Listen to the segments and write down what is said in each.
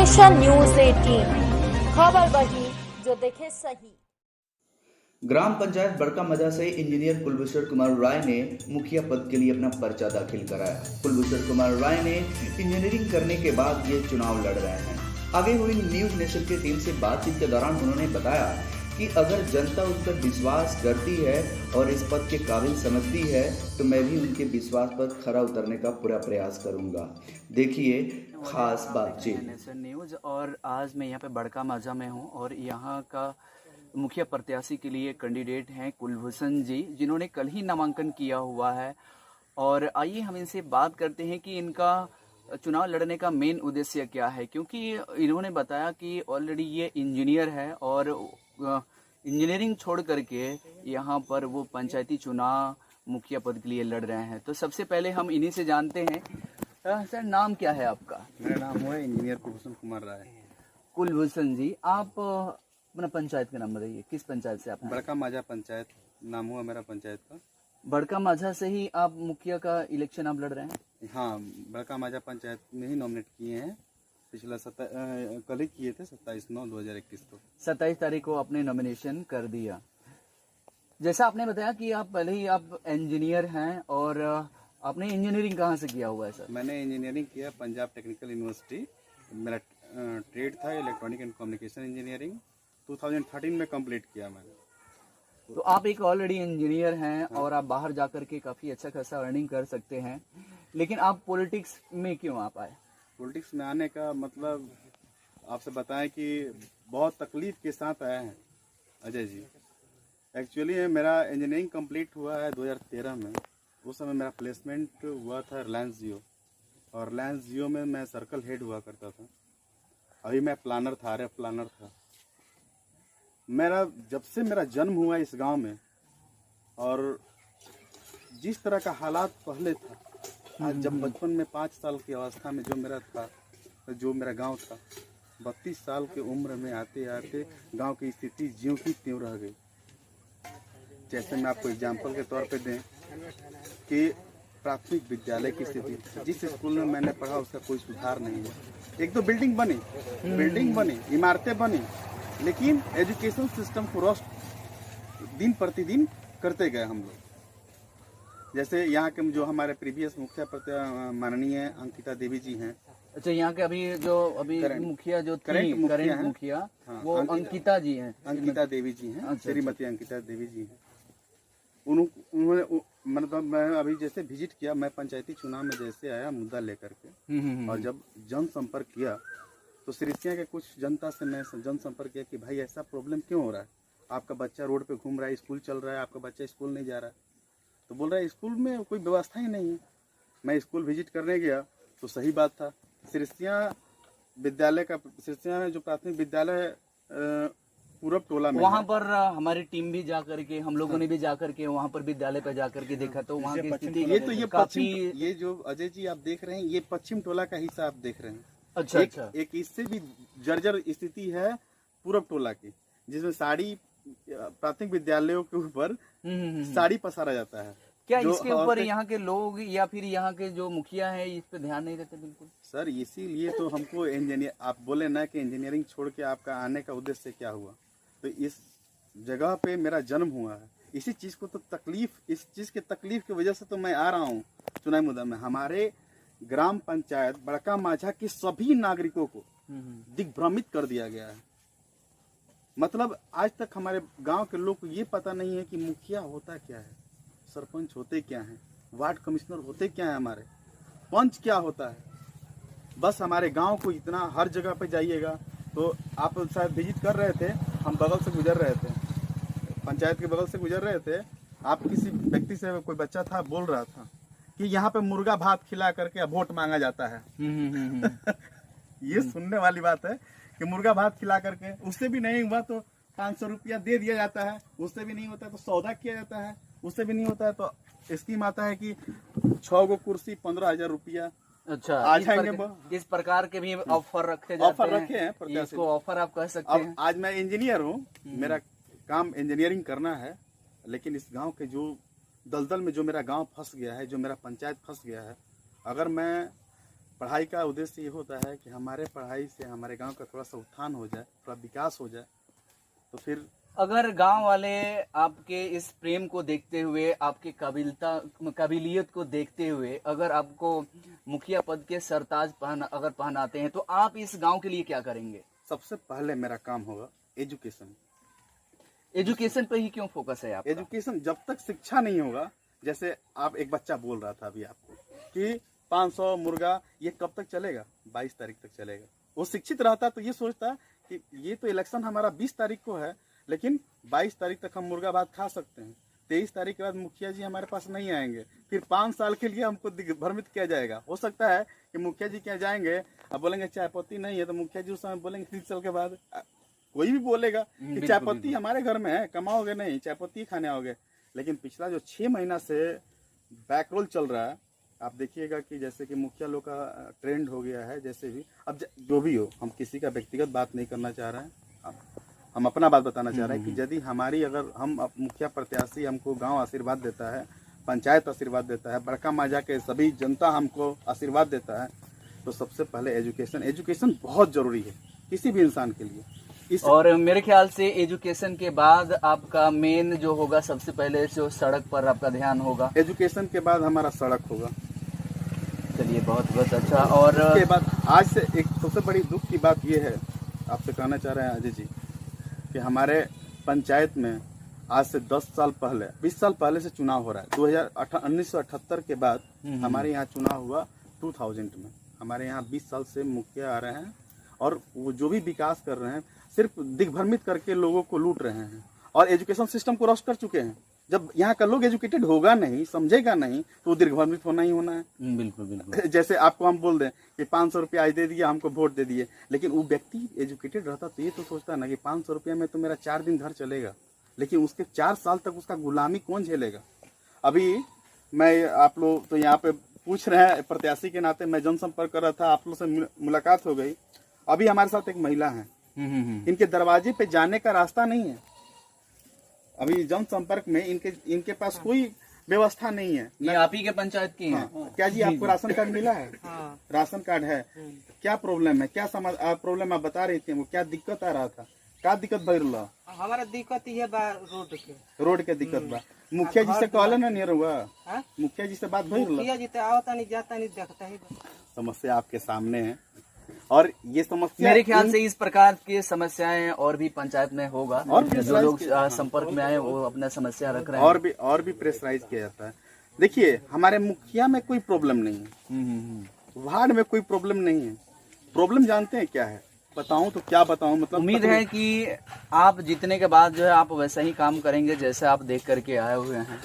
Nation news 18 खबर वही जो देखे सही। ग्राम पंचायत बड़का मजा से इंजीनियर कुलभूषण कुमार राय ने मुखिया पद के लिए अपना पर्चा दाखिल कराया। कुलभूषण कुमार राय ने इंजीनियरिंग करने के बाद ये चुनाव लड़ रहे हैं। आगे हुई न्यूज नेशन की टीम से बातचीत के दौरान उन्होंने बताया कि अगर जनता उन पर विश्वास करती है और इस पद के काबिल समझती है तो मैं भी उनके विश्वास पर खरा उतरने का पूरा प्रयास करूंगा। देखिए खास बातचीत। Nation news. और आज मैं यहाँ पे बड़का माजा में हूँ और यहाँ का मुखिया प्रत्याशी के लिए कैंडिडेट हैं कुलभूषण जी, जिन्होंने कल ही नामांकन किया हुआ है। और आइए हम इनसे बात करते हैं कि इनका चुनाव लड़ने का मेन उद्देश्य क्या है, क्योंकि इन्होंने बताया कि ऑलरेडी ये इंजीनियर है और इंजीनियरिंग छोड़ करके यहाँ पर वो पंचायती चुनाव मुखिया पद के लिए लड़ रहे हैं। तो सबसे पहले हम इन्हीं से जानते हैं। सर, नाम क्या है आपका? मेरा नाम है इंजीनियर कुलभूषण कुमार राय। कुलभूषण जी, आप अपना पंचायत का नाम बताइए, किस पंचायत से आप हैं? बड़का माझा पंचायत नाम हुआ मेरा पंचायत का। बड़का माझा से ही आप मुखिया का इलेक्शन आप लड़ रहे हैं? हाँ, बड़का माझा पंचायत में ही नॉमिनेट किए हैं। पिछला कल ही किए थे 27/9/2021 को। 27 तारीख को आपने नॉमिनेशन कर दिया। जैसा आपने बताया कि आप पहले ही आप इंजीनियर हैं, और आपने इंजीनियरिंग कहाँ से किया हुआ है सर? मैंने इंजीनियरिंग किया पंजाब टेक्निकल यूनिवर्सिटी। मेरा ट्रेड था इलेक्ट्रॉनिक एंड कम्युनिकेशन इंजीनियरिंग। 2013 में कंप्लीट किया मैंने। तो आप एक ऑलरेडी इंजीनियर हैं और आप बाहर जाकर के काफ़ी अच्छा खासा अर्निंग कर सकते हैं, लेकिन आप पॉलिटिक्स में क्यों आप आए? पॉलिटिक्स में आने का मतलब आपसे बताएं कि बहुत तकलीफ के साथ आया है अजय जी। एक्चुअली मेरा इंजीनियरिंग कंप्लीट हुआ है 2013 में। उस समय मेरा प्लेसमेंट हुआ था रिलायंस जियो, और रिलायंस जियो में मैं सर्कल हेड हुआ करता था। अभी मैं प्लानर था, आरएफ प्लानर था। जब से मेरा जन्म हुआ इस गांव में, और जिस तरह का हालात पहले था, आज जब बचपन में 5 साल की अवस्था में जो मेरा गांव था, 32 साल की उम्र में आते आते गांव की स्थिति ज्यों की त्यों रह गई। जैसे मैं आपको एग्जाम्पल के तौर पे दें कि प्राथमिक विद्यालय की स्थिति, जिस स्कूल में मैंने पढ़ा उसका कोई सुधार नहीं है। एक तो बिल्डिंग बनी, इमारतें बनी, लेकिन एजुकेशन सिस्टम को रोस्ट दिन प्रतिदिन करते गए हम लोग। जैसे यहाँ के जो हमारे प्रीवियस मुखिया माननीय अंकिता देवी जी हैं। अच्छा, यहाँ के अभी मुखिया जो करंट मुखिया हाँ, वो अंकिता जी हैं। अंकिता देवी जी हैं। अच्छा, श्रीमती अंकिता देवी जी हैं। उन्होंने मतलब मैं अभी जैसे विजिट किया, मैं पंचायती चुनाव में जैसे आया मुद्दा लेकर के, और जब जनसंपर्क किया तो सिरिसिया के कुछ जनता से मैं जनसंपर्क किया कि भाई ऐसा प्रॉब्लम क्यों हो रहा है, आपका बच्चा रोड पे घूम रहा है, स्कूल चल रहा है, आपका बच्चा स्कूल नहीं जा रहा है। तो बोल रहा है स्कूल में कोई व्यवस्था ही नहीं है। मैं स्कूल विजिट करने गया तो सही बात था। सिरिसिया में जो प्राथमिक विद्यालय पूरब टोला में, वहाँ पर हमारी टीम भी जा करके, हम लोगों ने भी जा करके वहाँ पर विद्यालय पर जा करके देखा, तो वहाँ की स्थिति ये जो अजय जी आप देख रहे हैं, ये पश्चिम टोला का हिस्सा आप देख रहे हैं। अच्छा। एक इससे भी जर्जर स्थिति है पूरब टोला की, जिसमें साड़ी प्राथमिक विद्यालयों के ऊपर साड़ी पसारा जाता है। क्या इसके ऊपर यहाँ के लोग या फिर यहाँ के जो मुखिया है इस पे ध्यान नहीं देते? बिल्कुल सर, इसीलिए तो हमको इंजीनियर, आप बोले ना कि इंजीनियरिंग छोड़ के आपका आने का उद्देश्य क्या हुआ, तो इस जगह पे मेरा जन्म हुआ है। इसी चीज को तो इस चीज के तकलीफ की वजह से तो मैं आ रहा हूँ चुनावी मुद्दा में। हमारे ग्राम पंचायत बड़का माझा के सभी नागरिकों को दिग्भ्रमित कर दिया गया है। मतलब आज तक हमारे गांव के लोग को ये पता नहीं है कि मुखिया होता क्या है, सरपंच होते क्या हैं, वार्ड कमिश्नर होते क्या हैं, हमारे पंच क्या होता है। बस हमारे गांव को इतना, हर जगह पे जाइएगा तो आप शायद विजिट कर रहे थे, हम बगल से गुजर रहे थे, पंचायत के बगल से गुजर रहे थे, आप किसी व्यक्ति से, कोई बच्चा था बोल रहा था कि यहाँ पे मुर्गा भात खिला करके वोट मांगा जाता है। ये सुनने वाली बात है कि मुर्गा भात खिला करके, उससे भी नहीं हुआ तो 500 रुपया दे दिया जाता है, उससे भी नहीं होता है तो सौदा किया जाता है, उससे भी नहीं होता है तो स्कीम आता है कि 6 गो कुर्सी 15,000 रुपया। अच्छा, इस प्रकार के भी ऑफर रखे हैं। इसको ऑफर आप कह सकते हैं। आज मैं इंजीनियर हूँ, मेरा काम इंजीनियरिंग करना है, लेकिन इस गांव के जो दलदल में जो मेरा गांव फंस गया है, जो मेरा पंचायत फंस गया है, अगर मैं पढ़ाई का उद्देश्य ये होता है कि हमारे पढ़ाई से हमारे गांव का थोड़ा सा उत्थान हो जाए, थोड़ा विकास हो जाए, तो फिर अगर गांव वाले आपके इस प्रेम को देखते हुए, आपके काबिलियत को देखते हुए अगर आपको मुखिया पद के सरताज पहनाते हैं तो आप इस गांव के लिए क्या करेंगे? सबसे पहले मेरा काम होगा एजुकेशन। एजुकेशन पे ही क्यों फोकस है आपका? एजुकेशन, जब तक शिक्षा नहीं होगा, जैसे आप एक बच्चा बोल रहा था अभी आपको कि 500 मुर्गा ये कब तक चलेगा? 22 तारीख तक चलेगा। वो शिक्षित रहता तो ये सोचता कि ये तो इलेक्शन हमारा 20 तारीख को है, लेकिन 22 तारीख तक हम मुर्गा भात खा सकते हैं। 23 तारीख के बाद मुखिया जी हमारे पास नहीं आएंगे, फिर 5 साल के लिए हमको दिग्भ्रमित किया जाएगा। हो सकता है कि मुखिया जी क्या जाएंगे, अब बोलेंगे चाय पत्ती नहीं है, तो मुखिया जी उस समय बोलेंगे 30 साल के बाद कोई भी बोलेगा कि चाय पत्ती हमारे घर में है, कमाओगे नहीं, चाय पत्ती खाने आओगे। लेकिन पिछला जो 6 महीना से बैकरोल चल रहा है, आप देखिएगा कि जैसे कि मुखिया लोग का ट्रेंड हो गया है। जैसे भी अब जो भी हो, हम किसी का व्यक्तिगत बात नहीं करना चाह रहे हैं, हम अपना बात बताना चाह रहे हैं कि यदि हमारी अगर हम मुखिया प्रत्याशी हमको गांव आशीर्वाद देता है, पंचायत आशीर्वाद देता है, बड़का माजा के सभी जनता हमको आशीर्वाद देता है, तो सबसे पहले एजुकेशन बहुत जरूरी है किसी भी इंसान के लिए। और मेरे ख्याल से एजुकेशन के बाद आपका मेन जो होगा, सबसे पहले जो सड़क पर आपका ध्यान होगा। एजुकेशन के बाद हमारा सड़क होगा। चलिए, बहुत बहुत अच्छा। और उसके बाद आज से एक सबसे बड़ी दुख की बात यह है, आपसे कहना चाह रहे हैं अजय जी, कि हमारे पंचायत में आज से 10 साल पहले, 20 साल पहले से चुनाव हो रहा है। 1978 के बाद हमारे यहाँ चुनाव हुआ 2000 में। हमारे यहाँ 20 साल से मुखिया आ रहे हैं और वो जो भी विकास कर रहे हैं सिर्फ दिग्भ्रमित करके लोगों को लूट रहे हैं और एजुकेशन सिस्टम को रस्ट कर चुके हैं। जब यहाँ का लोग एजुकेटेड होगा नहीं, समझेगा नहीं, तो दिग्भ्रमित होना ही होना है। बिल्कुल बिल्कुल। जैसे आपको हम बोल दें कि 500 रुपया आज दे दिया, हमको वोट दे दिए, लेकिन वो व्यक्ति एजुकेटेड रहता तो ये तो सोचता ना कि 500 रुपया में तो मेरा 4 दिन घर चलेगा, लेकिन उसके 4 साल तक उसका गुलामी कौन झेलेगा? अभी मैं, आप लोग तो यहाँ पे पूछ रहे हैं प्रत्याशी के नाते, मैं जनसंपर्क कर रहा था, आप लोग से मुलाकात हो गई। अभी हमारे साथ एक महिला है, इनके दरवाजे पे जाने का रास्ता नहीं है। अभी जनसंपर्क में इनके पास कोई व्यवस्था नहीं है। ये आप ही के पंचायत की हैं? हाँ। क्या जी आपको राशन कार्ड मिला है? हाँ। राशन कार्ड है। क्या प्रॉब्लम है? क्या प्रॉब्लम आप बता रही थी? वो क्या दिक्कत आ रहा था? क्या दिक्कत भर रहा? हमारा दिक्कत ये बा रोड के दिक्कत बा। मुखिया जी से कहले ना नहीं हुआ? मुखिया जी से बात भर रहा? मुखिया जी तो आवता नहीं, जाता नहीं, देखता ही। समस्या आपके सामने है और ये समस्या, मेरे ख्याल से इस प्रकार की समस्याएं और भी पंचायत में होगा, और जो लोग संपर्क में आए वो अपना समस्या रख रहे हैं। और भी प्रेशराइज किया जाता है। देखिए, हमारे मुखिया में कोई प्रॉब्लम नहीं है, वार्ड में कोई प्रॉब्लम नहीं है। प्रॉब्लम जानते हैं क्या है? बताऊं तो क्या बताऊं? मतलब उम्मीद है कि आप जीतने के बाद जो है आप वैसा ही काम करेंगे जैसे आप देख करके आए हुए हैं।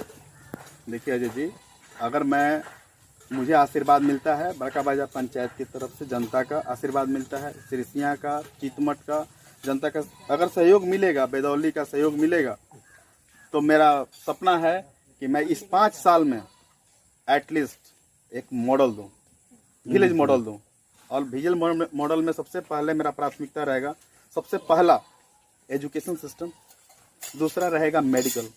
देखिए अजय जी, अगर मुझे आशीर्वाद मिलता है बड़का बाजा पंचायत की तरफ से, जनता का आशीर्वाद मिलता है, सिरसिया का, चीतमठ का जनता का अगर सहयोग मिलेगा, बेदौली का सहयोग मिलेगा, तो मेरा सपना है कि मैं इस 5 साल में एटलीस्ट एक मॉडल दूं, विलेज मॉडल दूं। और विलेज मॉडल में सबसे पहले मेरा प्राथमिकता रहेगा, सबसे पहला एजुकेशन सिस्टम, दूसरा रहेगा मेडिकल,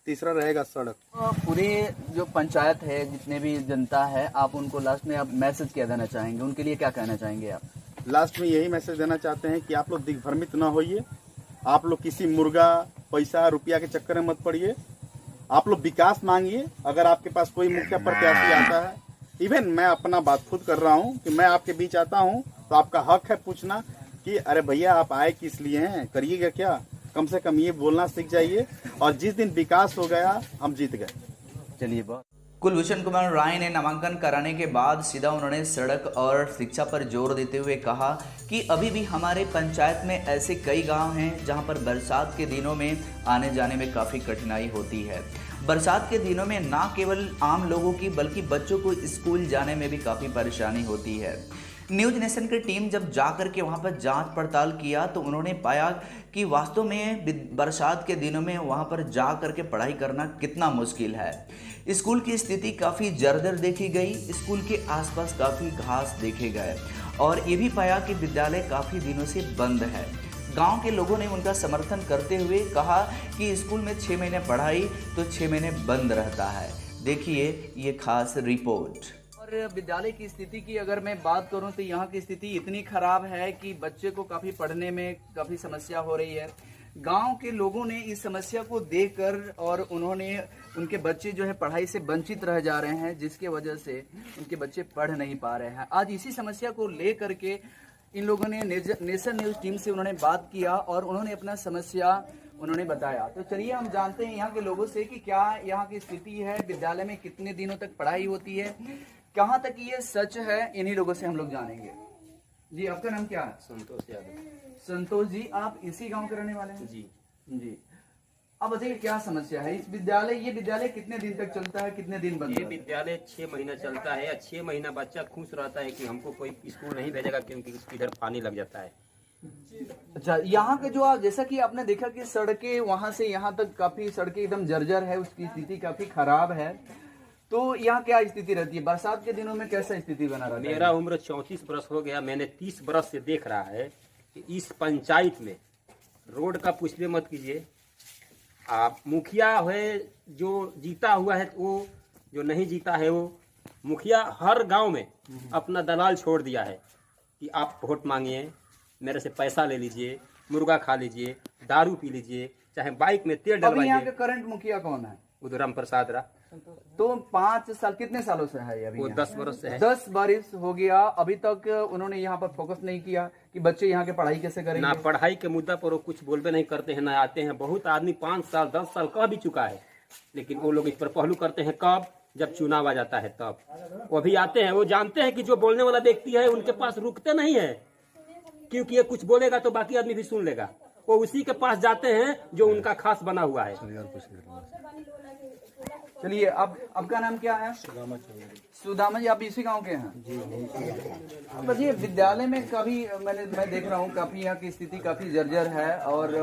तीसरा रहेगा सड़क। पूरे जो पंचायत है, जितने भी जनता है, आप उनको लास्ट में आप मैसेज क्या देना चाहेंगे? उनके लिए क्या कहना चाहेंगे आप? लास्ट में यही मैसेज देना चाहते हैं कि आप लोग दिग्भ्रमित ना होइए, आप लोग किसी मुर्गा, पैसा, रुपया के चक्कर में मत पड़िए, आप लोग विकास मांगिए। अगर आपके पास कोई मुखिया प्रत्याशी आता है, इवन मैं अपना बात खुद कर रहा हूँ कि मैं आपके बीच आता हूँ, तो आपका हक है पूछना कि अरे भैया आप आए किस लिए हैं, करिएगा क्या? कम से कम ये बोलना सीख जाइए, और जिस दिन विकास हो गया हम जीत गए। चलिए, बहुत। कुलभूषण कुमार राय ने नामांकन कराने के बाद सीधा उन्होंने सड़क और शिक्षा पर जोर देते हुए कहा कि अभी भी हमारे पंचायत में ऐसे कई गांव हैं जहां पर बरसात के दिनों में आने जाने में काफ़ी कठिनाई होती है। बरसात के दिनों में ना केवल आम लोगों की बल्कि बच्चों को स्कूल जाने में भी काफ़ी परेशानी होती है। न्यूज नेशन की टीम जब जाकर के वहां पर जांच पड़ताल किया तो उन्होंने पाया कि वास्तव में बरसात के दिनों में वहां पर जा करके पढ़ाई करना कितना मुश्किल है। स्कूल की स्थिति काफ़ी जर्जर देखी गई, स्कूल के आसपास काफ़ी घास देखे गए और ये भी पाया कि विद्यालय काफ़ी दिनों से बंद है। गांव के लोगों ने उनका समर्थन करते हुए कहा कि स्कूल में 6 महीने पढ़ाई तो 6 महीने बंद रहता है। देखिए ये खास रिपोर्ट। और विद्यालय की स्थिति की अगर मैं बात करूं तो यहाँ की स्थिति इतनी खराब है कि बच्चे को काफ़ी पढ़ने में काफ़ी समस्या हो रही है। गांव के लोगों ने इस समस्या को देखकर और उनके बच्चे जो है पढ़ाई से वंचित रह जा रहे हैं, जिसके वजह से उनके बच्चे पढ़ नहीं पा रहे हैं। आज इसी समस्या को लेकर के इन लोगों ने नेशन न्यूज़ टीम से उन्होंने बात किया और उन्होंने अपना समस्या उन्होंने बताया। तो चलिए हम जानते हैं यहाँ के लोगों से कि क्या यहाँ की स्थिति है, विद्यालय में कितने दिनों तक पढ़ाई होती है, कहाँ तक ये सच है, इन्हीं लोगों से हम लोग जानेंगे। जी, आपका नाम क्या है? संतोष यादव। संतोष जी, आप इसी गांव के रहने वाले हैं? जी जी। अब बताइए क्या समस्या है इस विद्यालय, ये विद्यालय कितने दिन तक चलता है, कितने दिन बंद? ये विद्यालय 6 महीना चलता है। 6 महीना बच्चा खुश रहता है कि हमको कोई स्कूल नहीं भेजेगा क्योंकि इधर पानी लग जाता है। अच्छा, यहाँ के जो आप जैसा कि आपने देखा कि सड़कें वहां से यहाँ तक काफी सड़कें एकदम जर्जर है, उसकी स्थिति काफी खराब है। तो यहाँ क्या स्थिति रहती है बरसात के दिनों में, कैसा स्थिति बना रहता है? मेरा उम्र 34 बरस हो गया। मैंने 30 बरस से देख रहा है कि इस पंचायत में रोड का पूछले मत कीजिए। आप मुखिया है जो जीता हुआ है, वो जो नहीं जीता है वो मुखिया हर गांव में अपना दलाल छोड़ दिया है कि आप वोट मांगिए, मेरे से पैसा ले लीजिए, मुर्गा खा लीजिए, दारू पी लीजिए, चाहे बाइक में तेल अभी यहाँ डलवाइए। के करंट मुखिया कौन है? उधराम प्रसाद रा। तो 5 साल कितने सालों से है अभी? वो 10 बरस से है। 10 बरस हो गया, अभी तक उन्होंने यहाँ पर फोकस नहीं किया कि बच्चे यहाँ के पढ़ाई कैसे करेंगे। ना पढ़ाई के मुद्दा पर वो कुछ बोलबे नहीं करते हैं, ना आते हैं। बहुत आदमी 5 साल 10 साल कह भी चुका है, लेकिन वो लोग इस पर पहलू करते हैं कब? जब चुनाव आ जाता है तब वो भी आते हैं। वो जानते हैं कि जो बोलने वाला व्यक्ति है उनके पास रुकते नहीं है, क्योंकि ये कुछ बोलेगा तो बाकी आदमी भी सुन लेगा। वो उसी के पास जाते हैं जो उनका खास बना हुआ है। चलिए, आपका नाम क्या है? सुदामा जी, आप इसी गांव के हैं? जी। बताइए, विद्यालय में काफी मैं देख रहा हूँ काफी यहाँ की स्थिति काफी जर्जर है और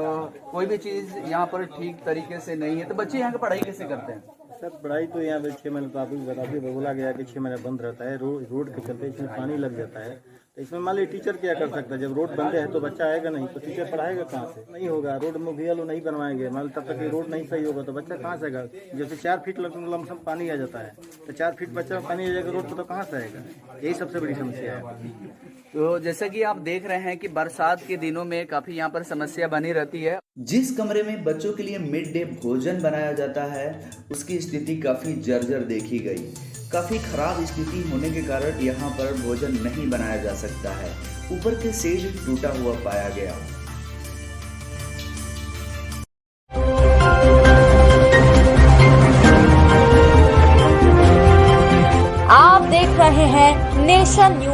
कोई भी चीज यहाँ पर ठीक तरीके से नहीं है। तो बच्चे यहाँ की पढ़ाई कैसे करते हैं? सर, पढ़ाई तो यहाँ पे 6 महीने तो आपको बता के बोला गया कि 6 महीने बंद रहता है। रोड के चलते इसमें पानी लग जाता है। तो इसमें मान लीजिए टीचर क्या कर सकता है? जब रोड बनते हैं तो बच्चा आएगा नहीं, तो टीचर पढ़ाएगा कहाँ से? नहीं होगा। रोड मुखिया लोग नहीं बनवाएंगे, मान तब तक रोड नहीं सही होगा तो बच्चा कहाँ से आएगा? जैसे 4 फीट लमसम पानी आ जाता है, तो 4 फीट बच्चा पानी आ जाएगा रोड पर, तो कहाँ से आएगा? यही सबसे बड़ी समस्या है। तो जैसा कि आप देख रहे हैं कि बरसात के दिनों में काफी यहाँ पर समस्या बनी रहती है। जिस कमरे में बच्चों के लिए मिड डे भोजन बनाया जाता है उसकी स्थिति काफी जर्जर देखी गई। काफी खराब स्थिति होने के कारण यहाँ पर भोजन नहीं बनाया जा सकता है। ऊपर के सेज टूटा हुआ पाया गया। आप देख रहे हैं नेशन न्यूज।